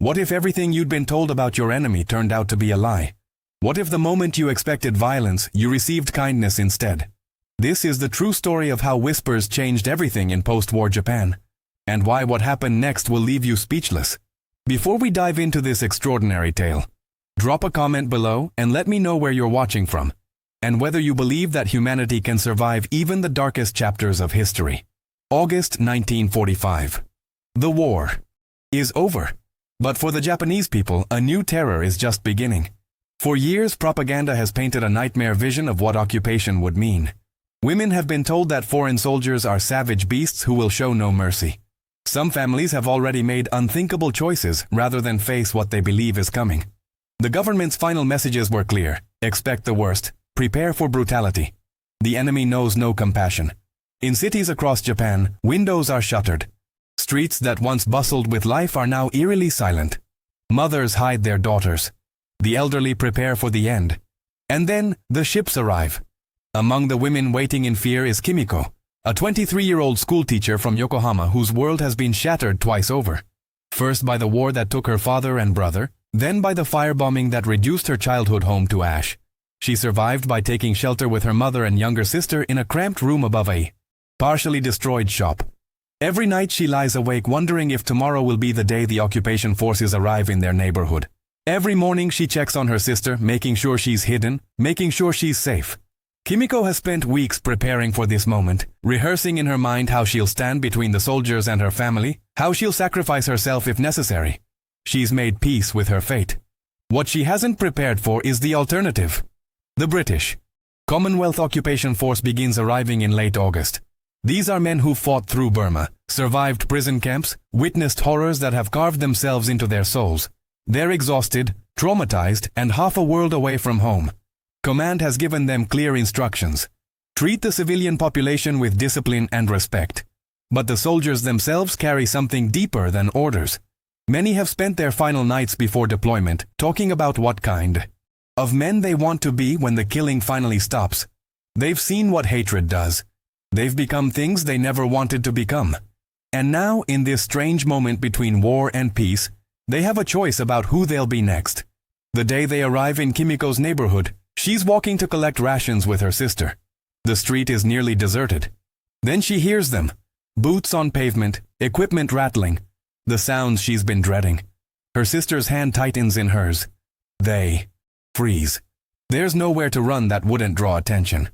What if everything you'd been told about your enemy turned out to be a lie? What if the moment you expected violence, you received kindness instead? This is the true story of how whispers changed everything in post-war Japan, and why what happened next will leave you speechless. Before we dive into this extraordinary tale, drop a comment below and let me know where you're watching from, and whether you believe that humanity can survive even the darkest chapters of history. August 1945. The war is over. But for the Japanese people, a new terror is just beginning. For years, propaganda has painted a nightmare vision of what occupation would mean. Women have been told that foreign soldiers are savage beasts who will show no mercy. Some families have already made unthinkable choices rather than face what they believe is coming. The government's final messages were clear: expect the worst, prepare for brutality. The enemy knows no compassion. In cities across Japan, windows are shuttered. Streets that once bustled with life are now eerily silent. Mothers hide their daughters. The elderly prepare for the end. And then, the ships arrive. Among the women waiting in fear is Kimiko, a 23-year-old schoolteacher from Yokohama whose world has been shattered twice over. First by the war that took her father and brother, then by the firebombing that reduced her childhood home to ash. She survived by taking shelter with her mother and younger sister in a cramped room above a partially destroyed shop. Every night she lies awake wondering if tomorrow will be the day the occupation forces arrive in their neighborhood. Every morning she checks on her sister, making sure she's hidden, making sure she's safe. Kimiko has spent weeks preparing for this moment, rehearsing in her mind how she'll stand between the soldiers and her family, how she'll sacrifice herself if necessary. She's made peace with her fate. What she hasn't prepared for is the alternative. The British Commonwealth Occupation Force begins arriving in late August. These are men who fought through Burma, survived prison camps, witnessed horrors that have carved themselves into their souls. They're exhausted, traumatized, and half a world away from home. Command has given them clear instructions. Treat the civilian population with discipline and respect. But the soldiers themselves carry something deeper than orders. Many have spent their final nights before deployment talking about what kind of men they want to be when the killing finally stops. They've seen what hatred does. They've become things they never wanted to become. And now, in this strange moment between war and peace, they have a choice about who they'll be next. The day they arrive in Kimiko's neighborhood, she's walking to collect rations with her sister. The street is nearly deserted. Then she hears them. Boots on pavement, equipment rattling. The sounds she's been dreading. Her sister's hand tightens in hers. They freeze. There's nowhere to run that wouldn't draw attention.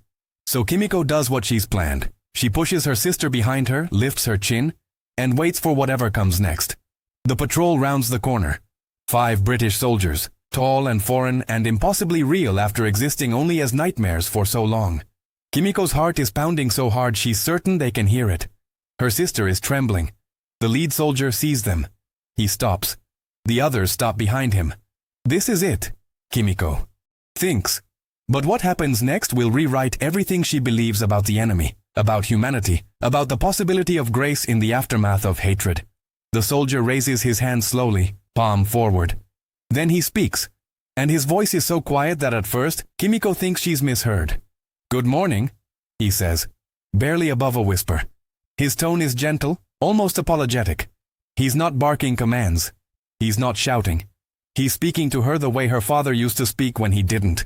So Kimiko does what she's planned. She pushes her sister behind her, lifts her chin, and waits for whatever comes next. The patrol rounds the corner. 5 British soldiers, tall and foreign and impossibly real after existing only as nightmares for so long. Kimiko's heart is pounding so hard she's certain they can hear it. Her sister is trembling. The lead soldier sees them. He stops. The others stop behind him. This is it, Kimiko thinks. But what happens next will rewrite everything she believes about the enemy, about humanity, about the possibility of grace in the aftermath of hatred. The soldier raises his hand slowly, palm forward. Then he speaks, and his voice is so quiet that at first, Kimiko thinks she's misheard. "Good morning," he says, barely above a whisper. His tone is gentle, almost apologetic. He's not barking commands. He's not shouting. He's speaking to her the way her father used to speak when he didn't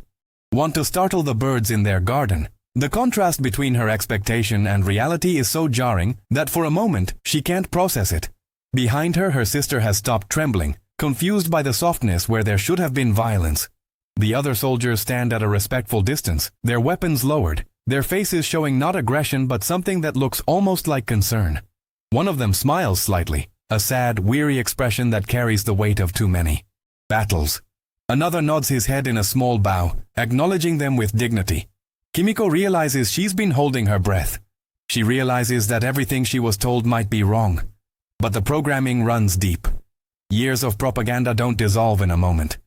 want to startle the birds in their garden. The contrast between her expectation and reality is so jarring that for a moment she can't process it. Behind her, her sister has stopped trembling, confused by the softness where there should have been violence. The other soldiers stand at a respectful distance, their weapons lowered, their faces showing not aggression but something that looks almost like concern. One of them smiles slightly, a sad, weary expression that carries the weight of too many battles. Another nods his head in a small bow, acknowledging them with dignity. Kimiko realizes she's been holding her breath. She realizes that everything she was told might be wrong. But the programming runs deep. Years of propaganda don't dissolve in a moment.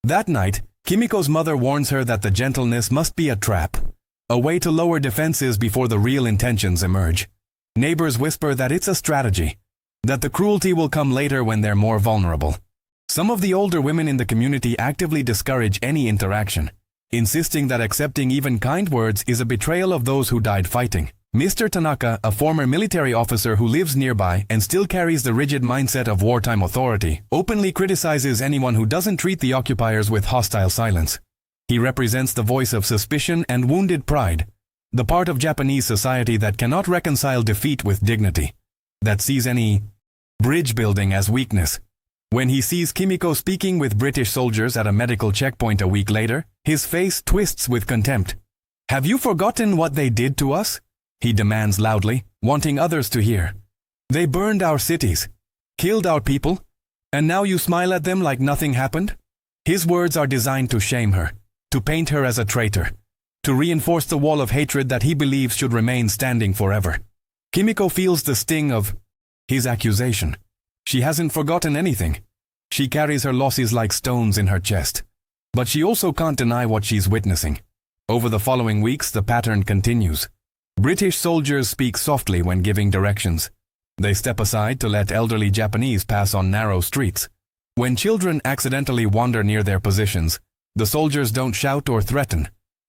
That night, Kimiko's mother warns her that the gentleness must be a trap, a way to lower defenses before the real intentions emerge. Neighbors whisper that it's a strategy, that the cruelty will come later when they're more vulnerable. Some of the older women in the community actively discourage any interaction, insisting that accepting even kind words is a betrayal of those who died fighting. Mr. Tanaka, a former military officer who lives nearby and still carries the rigid mindset of wartime authority, openly criticizes anyone who doesn't treat the occupiers with hostile silence. He represents the voice of suspicion and wounded pride, the part of Japanese society that cannot reconcile defeat with dignity, that sees any bridge building as weakness. When he sees Kimiko speaking with British soldiers at a medical checkpoint a week later, his face twists with contempt. "Have you forgotten what they did to us?" he demands loudly, wanting others to hear. "They burned our cities, killed our people, and now you smile at them like nothing happened?" His words are designed to shame her, to paint her as a traitor, to reinforce the wall of hatred that he believes should remain standing forever. Kimiko feels the sting of his accusation. She hasn't forgotten anything. She carries her losses like stones in her chest. But she also can't deny what she's witnessing. Over the following weeks, the pattern continues. British soldiers speak softly when giving directions. They step aside to let elderly Japanese pass on narrow streets. When children accidentally wander near their positions, the soldiers don't shout or threaten.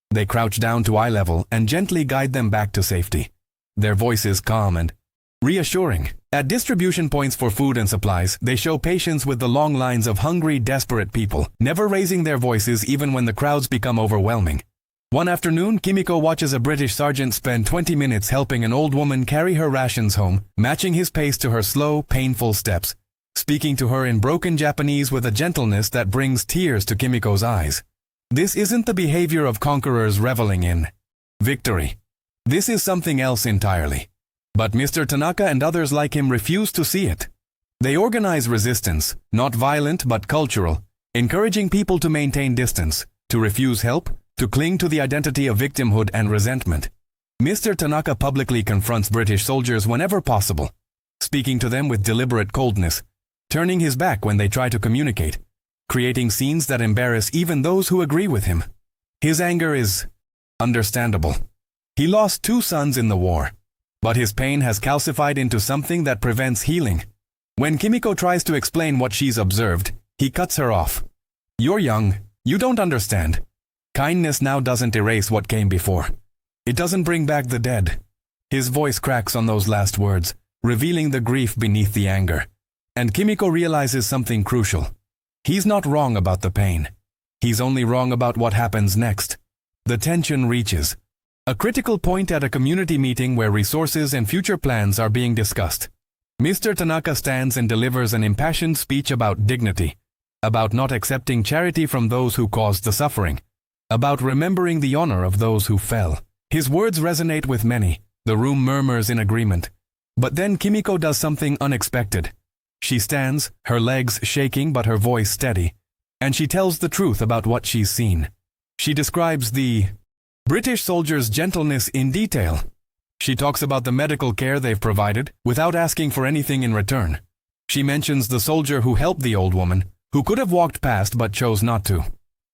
They crouch down to eye level and gently guide them back to safety. Their voices calm and reassuring. At distribution points for food and supplies, they show patience with the long lines of hungry, desperate people, never raising their voices even when the crowds become overwhelming. One afternoon, Kimiko watches a British sergeant spend 20 minutes helping an old woman carry her rations home, matching his pace to her slow, painful steps, speaking to her in broken Japanese with a gentleness that brings tears to Kimiko's eyes. This isn't the behavior of conquerors reveling in victory. This is something else entirely. But Mr. Tanaka and others like him refuse to see it. They organize resistance, not violent but cultural, encouraging people to maintain distance, to refuse help, to cling to the identity of victimhood and resentment. Mr. Tanaka publicly confronts British soldiers whenever possible, speaking to them with deliberate coldness, turning his back when they try to communicate, creating scenes that embarrass even those who agree with him. His anger is understandable. He lost 2 sons in the war, but his pain has calcified into something that prevents healing. When Kimiko tries to explain what she's observed, he cuts her off. "You're young. You don't understand. Kindness now doesn't erase what came before. It doesn't bring back the dead." His voice cracks on those last words, revealing the grief beneath the anger. And Kimiko realizes something crucial. He's not wrong about the pain. He's only wrong about what happens next. The tension reaches a critical point at a community meeting where resources and future plans are being discussed. Mr. Tanaka stands and delivers an impassioned speech about dignity, about not accepting charity from those who caused the suffering, about remembering the honor of those who fell. His words resonate with many. The room murmurs in agreement. But then Kimiko does something unexpected. She stands, her legs shaking but her voice steady, and she tells the truth about what she's seen. She describes the British soldiers' gentleness in detail. She talks about the medical care they've provided without asking for anything in return. She mentions the soldier who helped the old woman, who could have walked past but chose not to.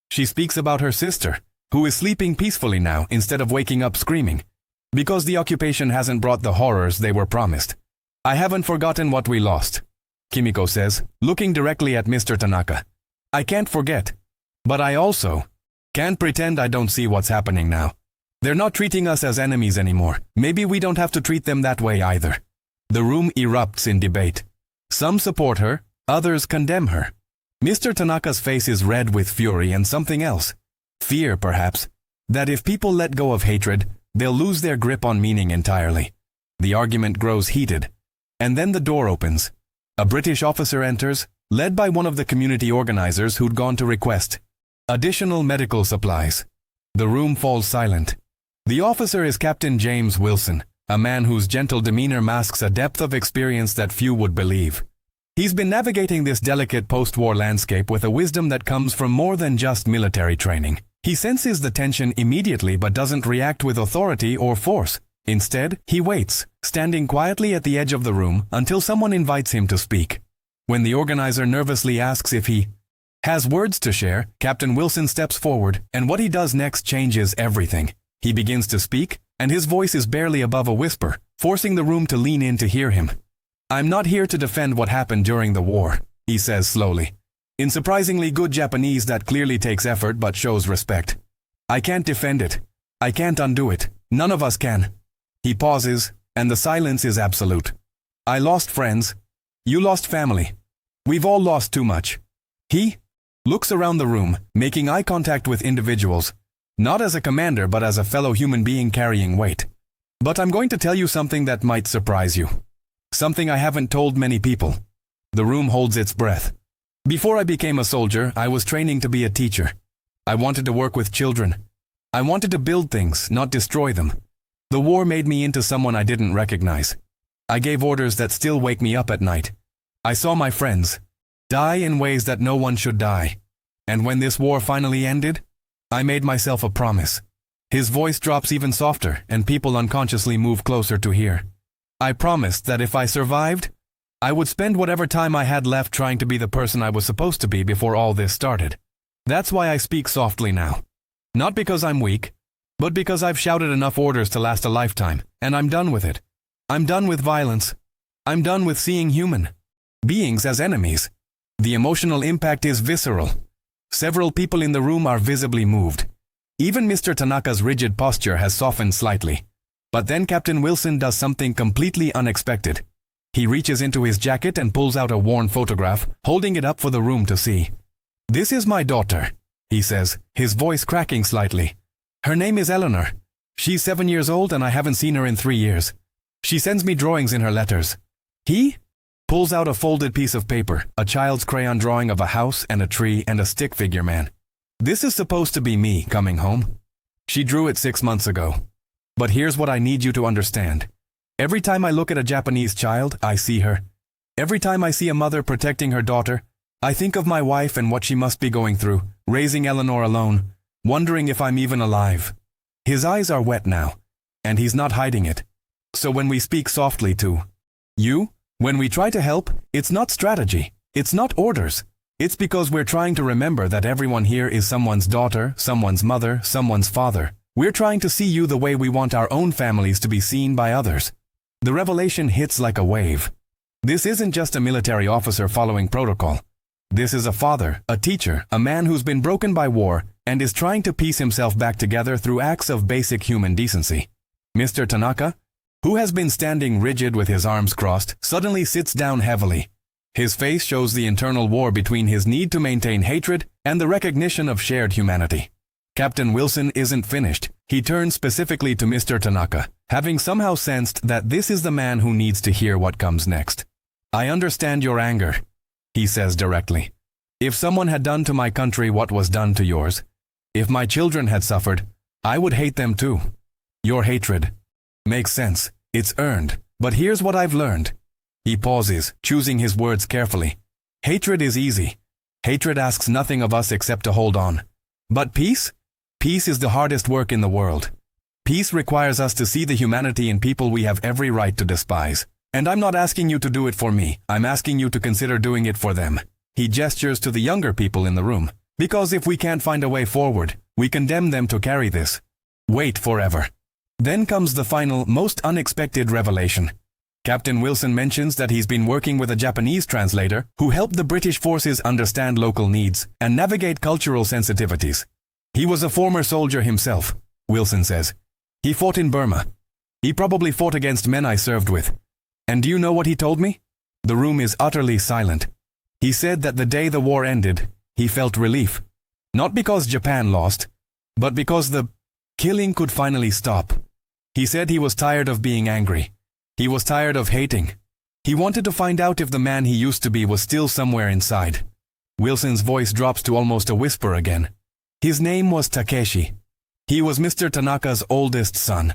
She speaks about her sister, who is sleeping peacefully now instead of waking up screaming, because the occupation hasn't brought the horrors they were promised. "I haven't forgotten what we lost," Kimiko says, looking directly at Mr. Tanaka. "I can't forget, but I also can't pretend I don't see what's happening now. They're not treating us as enemies anymore. Maybe we don't have to treat them that way either." The room erupts in debate. Some support her, others condemn her. Mr. Tanaka's face is red with fury and something else. Fear, perhaps, that if people let go of hatred, they'll lose their grip on meaning entirely. The argument grows heated, and then the door opens. A British officer enters, led by one of the community organizers who'd gone to request additional medical supplies. The room falls silent. The officer is Captain James Wilson, a man whose gentle demeanor masks a depth of experience that few would believe. He's been navigating this delicate post-war landscape with a wisdom that comes from more than just military training. He senses the tension immediately but doesn't react with authority or force. Instead, he waits, standing quietly at the edge of the room until someone invites him to speak. When the organizer nervously asks if he has words to share, Captain Wilson steps forward, and what he does next changes everything. He begins to speak, and his voice is barely above a whisper, forcing the room to lean in to hear him. "I'm not here to defend what happened during the war," he says slowly, in surprisingly good Japanese that clearly takes effort but shows respect. "I can't defend it. I can't undo it. None of us can. He pauses, and the silence is absolute. I lost friends. You lost family. We've all lost too much. He looks around the room, making eye contact with individuals, not as a commander but as a fellow human being carrying weight. But I'm going to tell you something that might surprise you. Something I haven't told many people. The room holds its breath. Before I became a soldier, I was training to be a teacher. I wanted to work with children. I wanted to build things, not destroy them. The war made me into someone I didn't recognize. I gave orders that still wake me up at night. I saw my friends die in ways that no one should die. And when this war finally ended, I made myself a promise. His voice drops even softer, and people unconsciously move closer to hear. I promised that if I survived, I would spend whatever time I had left trying to be the person I was supposed to be before all this started. That's why I speak softly now. Not because I'm weak, but because I've shouted enough orders to last a lifetime, and I'm done with it. I'm done with violence. I'm done with seeing human beings as enemies. The emotional impact is visceral. Several people in the room are visibly moved. Even Mr. Tanaka's rigid posture has softened slightly. But then Captain Wilson does something completely unexpected. He reaches into his jacket and pulls out a worn photograph, holding it up for the room to see. "This is my daughter," he says, his voice cracking slightly. "Her name is Eleanor. She's 7 years old and I haven't seen her in 3 years. She sends me drawings in her letters." He pulls out a folded piece of paper, a child's crayon drawing of a house and a tree and a stick figure man. "This is supposed to be me coming home. She drew it 6 months ago. But here's what I need you to understand. Every time I look at a Japanese child, I see her. Every time I see a mother protecting her daughter, I think of my wife and what she must be going through, raising Eleanor alone, wondering if I'm even alive." His eyes are wet now, and he's not hiding it. "So when we speak softly to you, when we try to help, it's not strategy, it's not orders. It's because we're trying to remember that everyone here is someone's daughter, someone's mother, someone's father. We're trying to see you the way we want our own families to be seen by others." The revelation hits like a wave. This isn't just a military officer following protocol. This is a father, a teacher, a man who's been broken by war and is trying to piece himself back together through acts of basic human decency. Mr. Tanaka, who has been standing rigid with his arms crossed, suddenly sits down heavily. His face shows the internal war between his need to maintain hatred and the recognition of shared humanity. Captain Wilson isn't finished. He turns specifically to Mr. Tanaka, having somehow sensed that this is the man who needs to hear what comes next. "I understand your anger," he says directly. "If someone had done to my country what was done to yours, if my children had suffered, I would hate them too. Your hatred makes sense. It's earned. But here's what I've learned." He pauses, choosing his words carefully. "Hatred is easy. Hatred asks nothing of us except to hold on. But peace? Peace is the hardest work in the world. Peace requires us to see the humanity in people we have every right to despise. And I'm not asking you to do it for me. I'm asking you to consider doing it for them." He gestures to the younger people in the room. "Because if we can't find a way forward, we condemn them to carry this weight forever." Then comes the final, most unexpected revelation. Captain Wilson mentions that he's been working with a Japanese translator who helped the British forces understand local needs and navigate cultural sensitivities. "He was a former soldier himself," Wilson says. "He fought in Burma. He probably fought against men I served with. And do you know what he told me?" The room is utterly silent. He said that the day the war ended, he felt relief. Not because Japan lost, but because the killing could finally stop. He said he was tired of being angry. He was tired of hating. He wanted to find out if the man he used to be was still somewhere inside. Wilson's voice drops to almost a whisper again. His name was Takeshi. He was Mr. Tanaka's oldest son.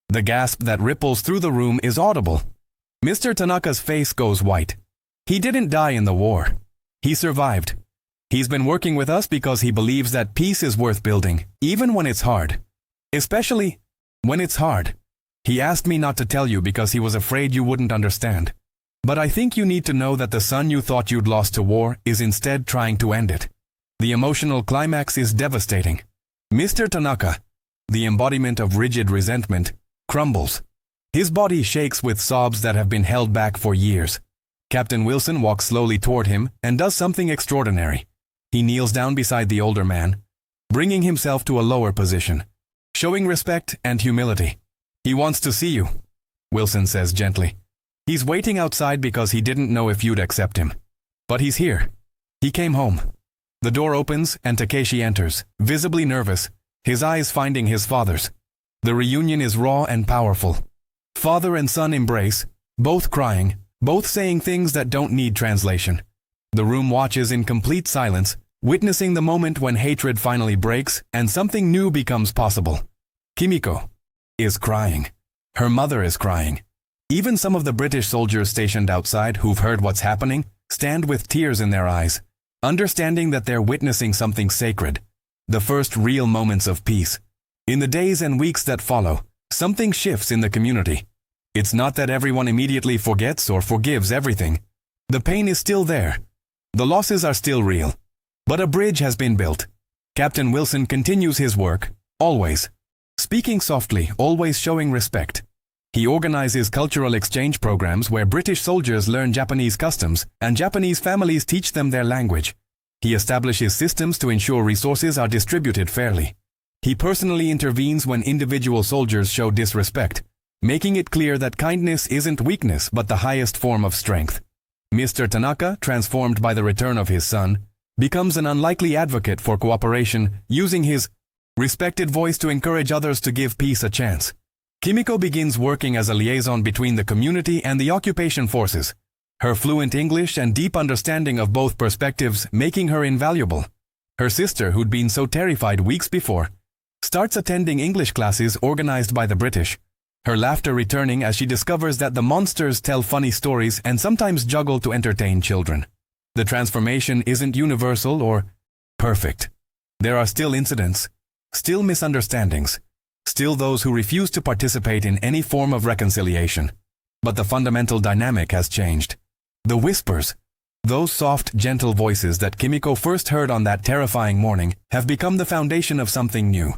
The gasp that ripples through the room is audible. Mr. Tanaka's face goes white. He didn't die in the war. He survived. He's been working with us because he believes that peace is worth building, even when it's hard. Especially when it's hard. He asked me not to tell you because he was afraid you wouldn't understand. But I think you need to know that the son you thought you'd lost to war is instead trying to end it. The emotional climax is devastating. Mr. Tanaka, the embodiment of rigid resentment, crumbles. His body shakes with sobs that have been held back for years. Captain Wilson walks slowly toward him and does something extraordinary. He kneels down beside the older man, bringing himself to a lower position, showing respect and humility. He wants to see you, Wilson says gently. He's waiting outside because he didn't know if you'd accept him. But he's here. He came home. The door opens and Takeshi enters, visibly nervous, his eyes finding his father's. The reunion is raw and powerful. Father and son embrace, both crying, both saying things that don't need translation. The room watches in complete silence, witnessing the moment when hatred finally breaks and something new becomes possible. Kimiko is crying. Her mother is crying. Even some of the British soldiers stationed outside who've heard what's happening stand with tears in their eyes, understanding that they're witnessing something sacred, the first real moments of peace. In the days and weeks that follow, something shifts in the community. It's not that everyone immediately forgets or forgives everything. The pain is still there. The losses are still real. But a bridge has been built. Captain Wilson continues his work, always. Speaking softly, always showing respect. He organizes cultural exchange programs where British soldiers learn Japanese customs and Japanese families teach them their language. He establishes systems to ensure resources are distributed fairly. He personally intervenes when individual soldiers show disrespect, making it clear that kindness isn't weakness but the highest form of strength. Mr. Tanaka, transformed by the return of his son, becomes an unlikely advocate for cooperation, using his respected voice to encourage others to give peace a chance. Kimiko begins working as a liaison between the community and the occupation forces, her fluent English and deep understanding of both perspectives making her invaluable. Her sister, who'd been so terrified weeks before, starts attending English classes organized by the British, her laughter returning as she discovers that the monsters tell funny stories and sometimes juggle to entertain children. The transformation isn't universal or perfect. There are still incidents, still misunderstandings, still those who refuse to participate in any form of reconciliation. But the fundamental dynamic has changed. The whispers, those soft, gentle voices that Kimiko first heard on that terrifying morning, have become the foundation of something new.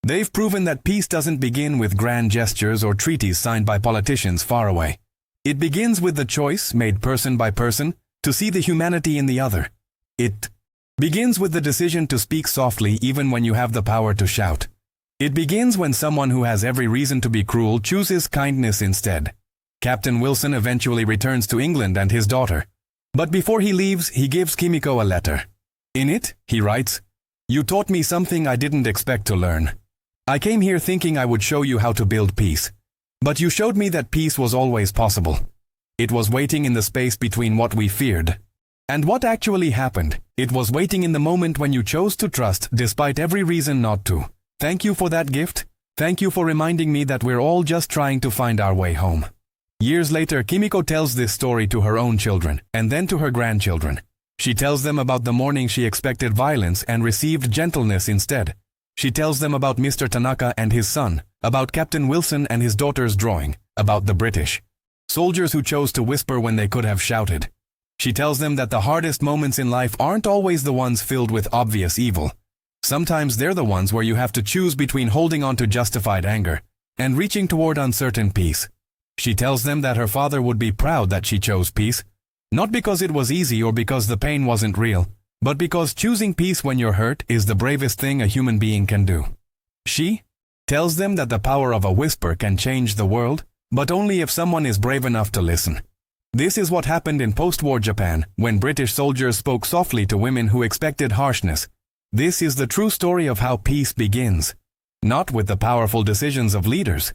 They've proven that peace doesn't begin with grand gestures or treaties signed by politicians far away. It begins with the choice, made person by person, to see the humanity in the other. It begins with the decision to speak softly even when you have the power to shout. It begins when someone who has every reason to be cruel chooses kindness instead. Captain Wilson eventually returns to England and his daughter. But before he leaves, he gives Kimiko a letter. In it, he writes, "You taught me something I didn't expect to learn. I came here thinking I would show you how to build peace. But you showed me that peace was always possible. It was waiting in the space between what we feared and what actually happened. It was waiting in the moment when you chose to trust despite every reason not to. Thank you for that gift. Thank you for reminding me that we're all just trying to find our way home." Years later, Kimiko tells this story to her own children and then to her grandchildren. She tells them about the morning she expected violence and received gentleness instead. She tells them about Mr. Tanaka and his son, about Captain Wilson and his daughter's drawing, about the British soldiers who chose to whisper when they could have shouted. She tells them that the hardest moments in life aren't always the ones filled with obvious evil. Sometimes they're the ones where you have to choose between holding on to justified anger and reaching toward uncertain peace. She tells them that her father would be proud that she chose peace, not because it was easy or because the pain wasn't real, but because choosing peace when you're hurt is the bravest thing a human being can do. She tells them that the power of a whisper can change the world, but only if someone is brave enough to listen. This is what happened in post-war Japan when British soldiers spoke softly to women who expected harshness. This is the true story of how peace begins, not with the powerful decisions of leaders,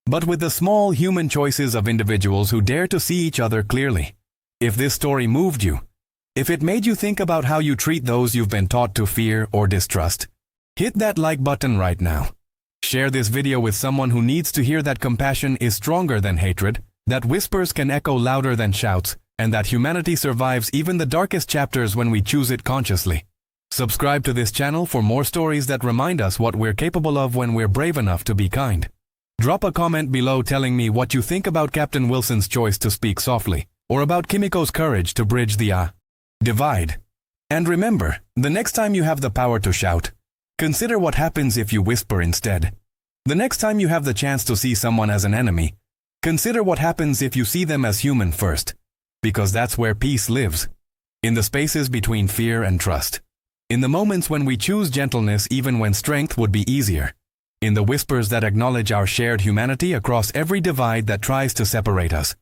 but with the small human choices of individuals who dare to see each other clearly. If this story moved you, if it made you think about how you treat those you've been taught to fear or distrust, hit that like button right now. Share this video with someone who needs to hear that compassion is stronger than hatred, that whispers can echo louder than shouts, and that humanity survives even the darkest chapters when we choose it consciously. Subscribe to this channel for more stories that remind us what we're capable of when we're brave enough to be kind. Drop a comment below telling me what you think about Captain Wilson's choice to speak softly, or about Kimiko's courage to bridge the divide. And remember, the next time you have the power to shout, consider what happens if you whisper instead. The next time you have the chance to see someone as an enemy, consider what happens if you see them as human first, because that's where peace lives, in the spaces between fear and trust, in the moments when we choose gentleness even when strength would be easier. in the whispers that acknowledge our shared humanity across every divide that tries to separate us.